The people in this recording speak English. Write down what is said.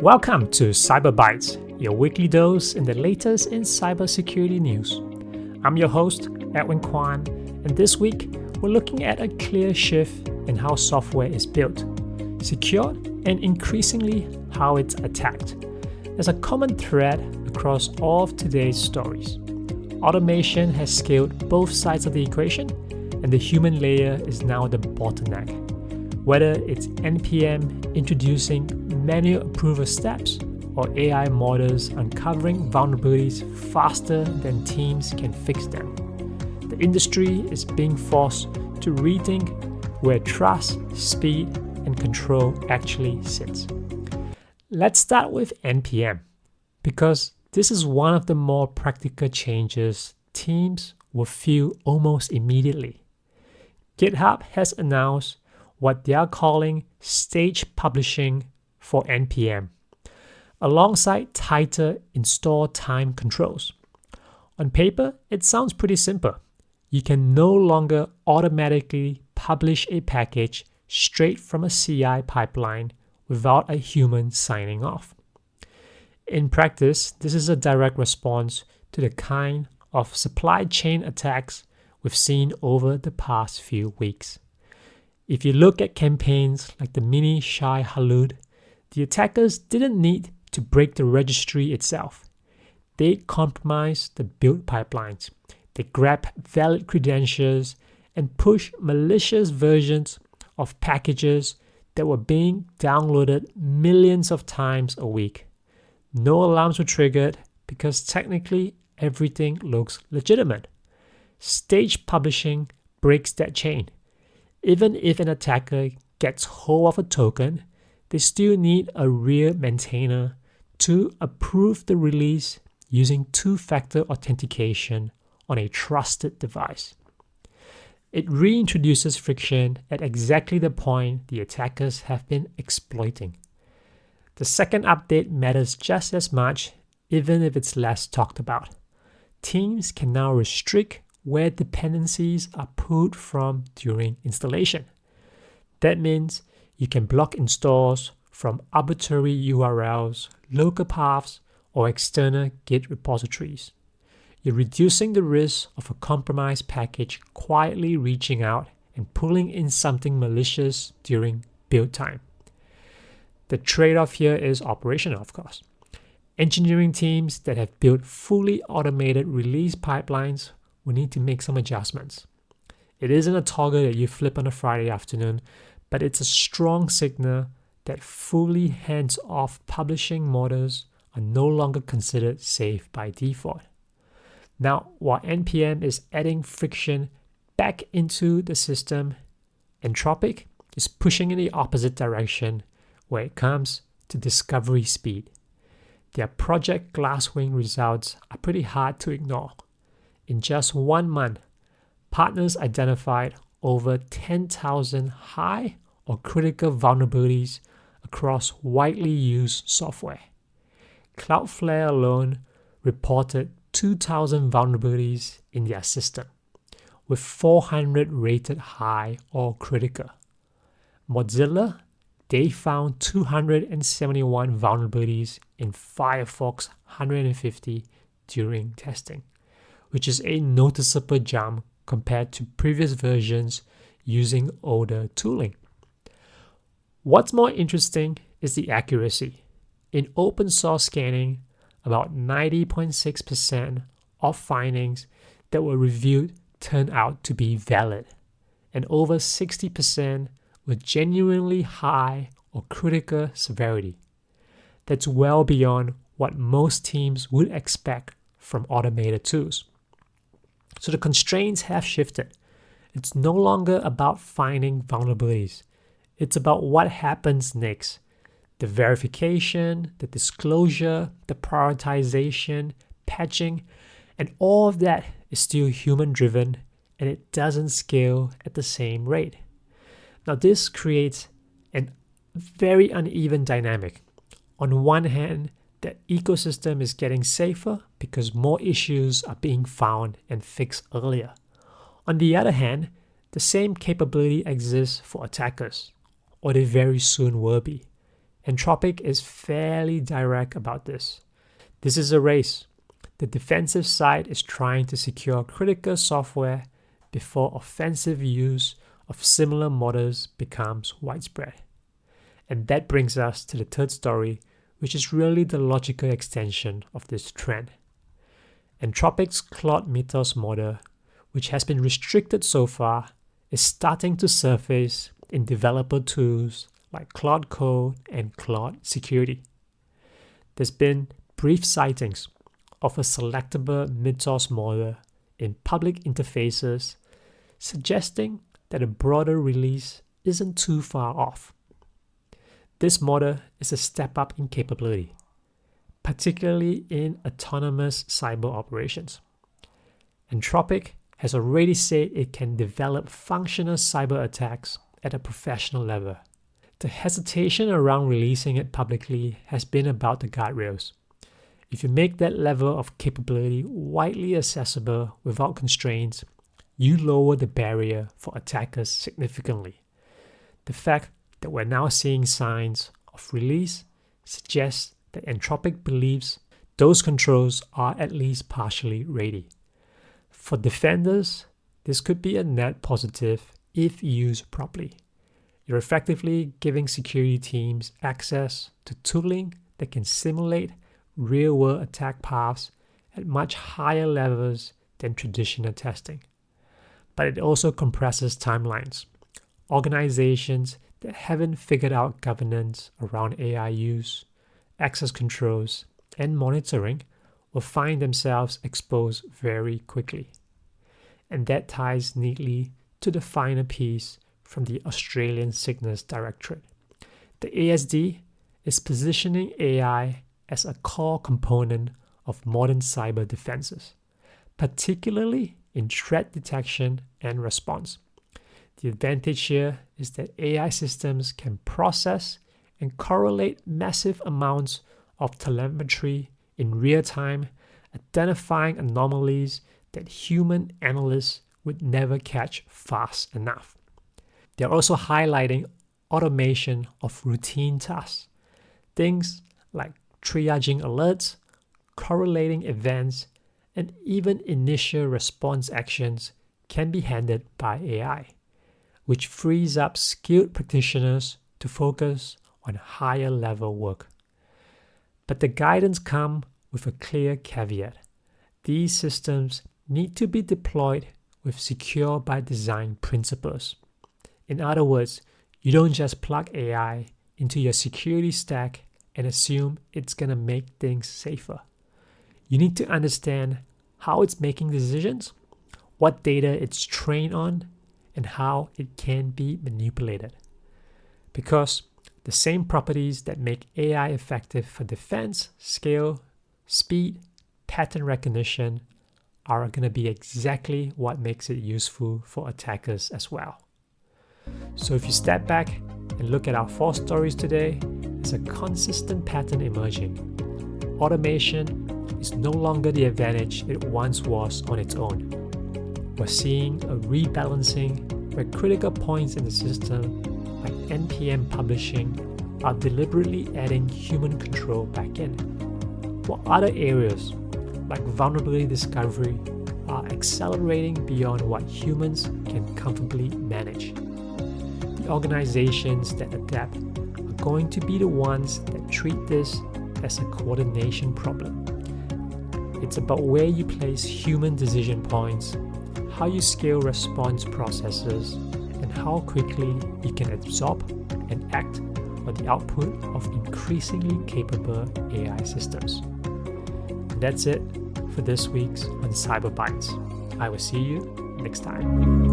Welcome to Cyber Bytes, your weekly dose in the latest in cybersecurity news. I'm your host, Edwin Kwan, and this week we're looking at a clear shift in how software is built, secured, and increasingly how it's attacked. There's a common thread across all of today's stories. Automation has scaled both sides of the equation, and the human layer is now the bottleneck. Whether it's NPM introducing manual approval steps or AI models uncovering vulnerabilities faster than teams can fix them, the industry is being forced to rethink where trust, speed, and control actually sits. Let's start with NPM, because this is one of the more practical changes teams will feel almost immediately. GitHub has announced what they are calling stage publishing for NPM, alongside tighter install time controls. On paper, it sounds pretty simple. You can no longer automatically publish a package straight from a CI pipeline without a human signing off. In practice, this is a direct response to the kind of supply chain attacks we've seen over the past few weeks. If you look at campaigns like the Mini Shai-Hulud, the attackers didn't need to break the registry itself. They compromised the build pipelines. They grabbed valid credentials and pushed malicious versions of packages that were being downloaded millions of times a week. No alarms were triggered because technically everything looks legitimate. Stage publishing breaks that chain. Even if an attacker gets hold of a token, they still need a real maintainer to approve the release using two-factor authentication on a trusted device. It reintroduces friction at exactly the point the attackers have been exploiting. The second update matters just as much, even if it's less talked about. Teams can now restrict where dependencies are pulled from during installation. That means you can block installs from arbitrary URLs, local paths, or external Git repositories. You're reducing the risk of a compromised package quietly reaching out and pulling in something malicious during build time. The trade-off here is operational, of course. Engineering teams that have built fully automated release pipelines will need to make some adjustments. It isn't a toggle that you flip on a Friday afternoon, but it's a strong signal that fully hands-off publishing models are no longer considered safe by default. Now, while NPM is adding friction back into the system, Anthropic is pushing in the opposite direction when it comes to discovery speed. Their Project Glasswing results are pretty hard to ignore. In just 1 month, partners identified over 10,000 high or critical vulnerabilities across widely used software. Cloudflare alone reported 2,000 vulnerabilities in their system, with 400 rated high or critical. Mozilla, they found 271 vulnerabilities in Firefox 150 during testing, which is a noticeable jump compared to previous versions using older tooling. What's more interesting is the accuracy. In open source scanning, about 90.6% of findings that were reviewed turned out to be valid, and over 60% were genuinely high or critical severity. That's well beyond what most teams would expect from automated tools. So the constraints have shifted. It's no longer about finding vulnerabilities. It's about what happens next. The verification, the disclosure, the prioritization, patching, and all of that is still human-driven, and it doesn't scale at the same rate. Now, this creates a very uneven dynamic. On one hand, the ecosystem is getting safer because more issues are being found and fixed earlier. On the other hand, the same capability exists for attackers, or they very soon will be. Anthropic is fairly direct about this. This is a race. The defensive side is trying to secure critical software before offensive use of similar models becomes widespread. And that brings us to the third story, which is really the logical extension of this trend. Anthropic's Claude Mythos model, which has been restricted so far, is starting to surface in developer tools like Claude Code and Claude Security. There's been brief sightings of a selectable Mythos model in public interfaces, suggesting that a broader release isn't too far off. This model is a step up in capability, particularly in autonomous cyber operations. Anthropic has already said it can develop functional cyber attacks at a professional level. The hesitation around releasing it publicly has been about the guardrails. If you make that level of capability widely accessible without constraints, you lower the barrier for attackers significantly. The fact that we're now seeing signs of release suggests that Anthropic believes those controls are at least partially ready. For defenders, this could be a net positive if used properly. You're effectively giving security teams access to tooling that can simulate real-world attack paths at much higher levels than traditional testing. But it also compresses timelines. Organizations that haven't figured out governance around AI use, access controls, and monitoring will find themselves exposed very quickly. And that ties neatly to the final piece from the Australian Signals Directorate. The ASD is positioning AI as a core component of modern cyber defenses, particularly in threat detection and response. The advantage here is that AI systems can process and correlate massive amounts of telemetry in real time, identifying anomalies that human analysts would never catch fast enough. They're also highlighting automation of routine tasks, things like triaging alerts, correlating events, and even initial response actions can be handled by AI, which frees up skilled practitioners to focus on higher level work. But the guidance comes with a clear caveat. These systems need to be deployed with secure by design principles. In other words, you don't just plug AI into your security stack and assume it's going to make things safer. You need to understand how it's making decisions, what data it's trained on, and how it can be manipulated. Because the same properties that make AI effective for defense, scale, speed, pattern recognition are going to be exactly what makes it useful for attackers as well. So if you step back and look at our 4 stories today, there's a consistent pattern emerging. Automation is no longer the advantage it once was on its own. We're seeing a rebalancing where critical points in the system, like NPM publishing, are deliberately adding human control back in, while other areas, like vulnerability discovery, are accelerating beyond what humans can comfortably manage. The organizations that adapt are going to be the ones that treat this as a coordination problem. It's about where you place human decision points, how you scale response processes, and how quickly you can absorb and act on the output of increasingly capable AI systems. And that's it for this week's On Cyber Bytes. I will see you next time.